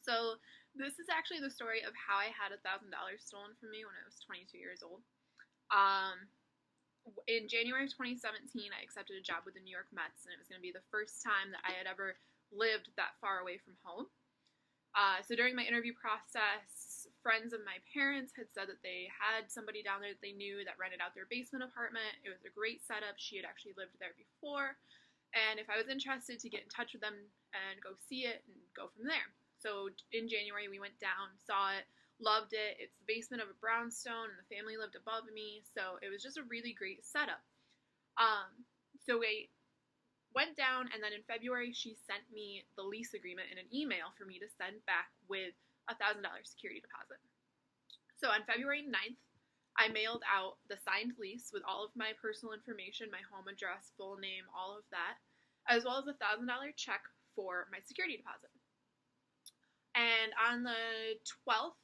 So this is actually the story of how I had $1,000 stolen from me when I was 22 years old. Um, in January of 2017, I accepted a job with the New York Mets, and it was going to be the first time that I had ever lived that far away from home. So during my interview process, friends of my parents had said that they had somebody down there that they knew that rented out their basement apartment. It was a great setup. She had actually lived there before. And if I was interested, to get in touch with them and go see it and go from there. So in January, we went down, saw it, loved it. It's the basement of a brownstone, and the family lived above me. So it was just a really great setup. So we went down, and then in February, she sent me the lease agreement in an email for me to send back with $1,000 security deposit. So on February 9th, I mailed out the signed lease with all of my personal information, my home address, full name, all of that, as well as a $1,000 check for my security deposit. And on the 12th,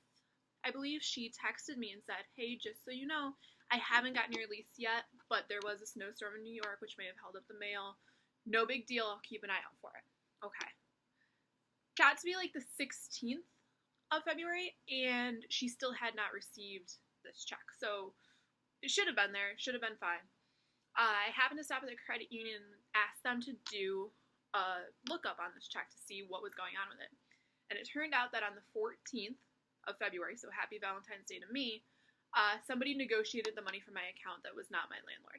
I believe, she texted me and said, "Hey, just so you know, I haven't gotten your lease yet, but there was a snowstorm in New York, which may have held up the mail. No big deal. I'll keep an eye out for it." Okay. Got to be like the 16th of February, and she still had not received this check. So it should have been there. Should have been fine. I happened to stop at the credit union and ask them to do a lookup on this check to see what was going on with it. And it turned out that on the 14th of February, so happy Valentine's Day to me, somebody negotiated the money from my account that was not my landlord.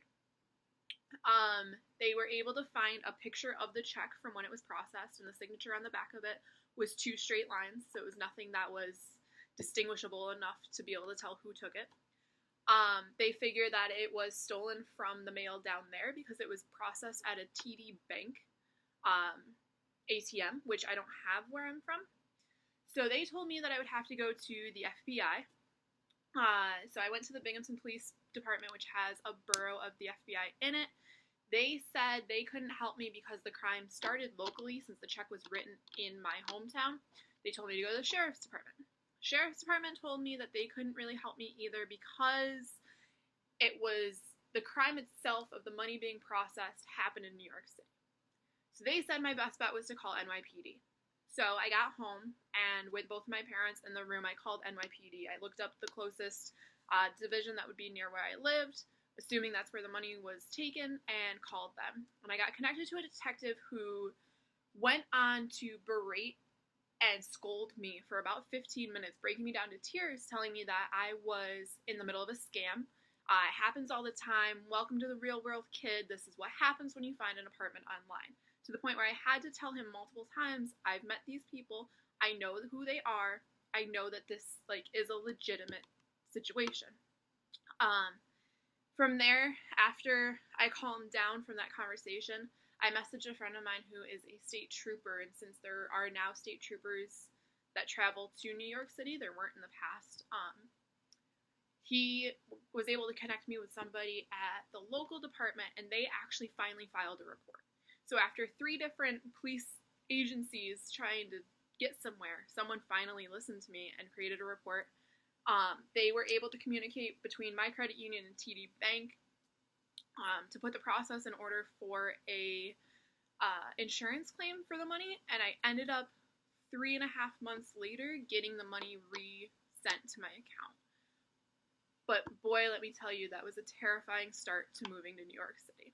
They were able to find a picture of the check from when it was processed, and the signature on the back of it was 2 straight lines, so it was nothing that was distinguishable enough to be able to tell who took it. They figured that it was stolen from the mail down there because it was processed at a TD Bank ATM, which I don't have where I'm from. So they told me that I would have to go to the FBI. So I went to the Binghamton Police Department, which has a borough of the FBI in it. They said they couldn't help me because the crime started locally since the check was written in my hometown. They told me to go to the Sheriff's Department. Sheriff's Department told me that they couldn't really help me either because it was the crime itself of the money being processed happened in New York City. So they said my best bet was to call NYPD. So I got home, and with both my parents in the room, I called NYPD. I looked up the closest division that would be near where I lived, assuming that's where the money was taken, and called them. And I got connected to a detective who went on to berate and scold me for about 15 minutes, breaking me down to tears, telling me that I was in the middle of a scam. It happens all the time. Welcome to the real world, kid. This is what happens when you find an apartment online. To the point where I had to tell him multiple times, I've met these people. I know who they are. I know that this is a legitimate situation. From there, after I calmed down from that conversation, I messaged a friend of mine who is a state trooper, and since there are now state troopers that travel to New York City, there weren't in the past, he was able to connect me with somebody at the local department, and they actually finally filed a report. So after 3 different police agencies trying to get somewhere, someone finally listened to me and created a report. They were able to communicate between my credit union and TD Bank to put the process in order for a insurance claim for the money, and I ended up 3.5 months later getting the money re-sent to my account. But boy, let me tell you, that was a terrifying start to moving to New York City.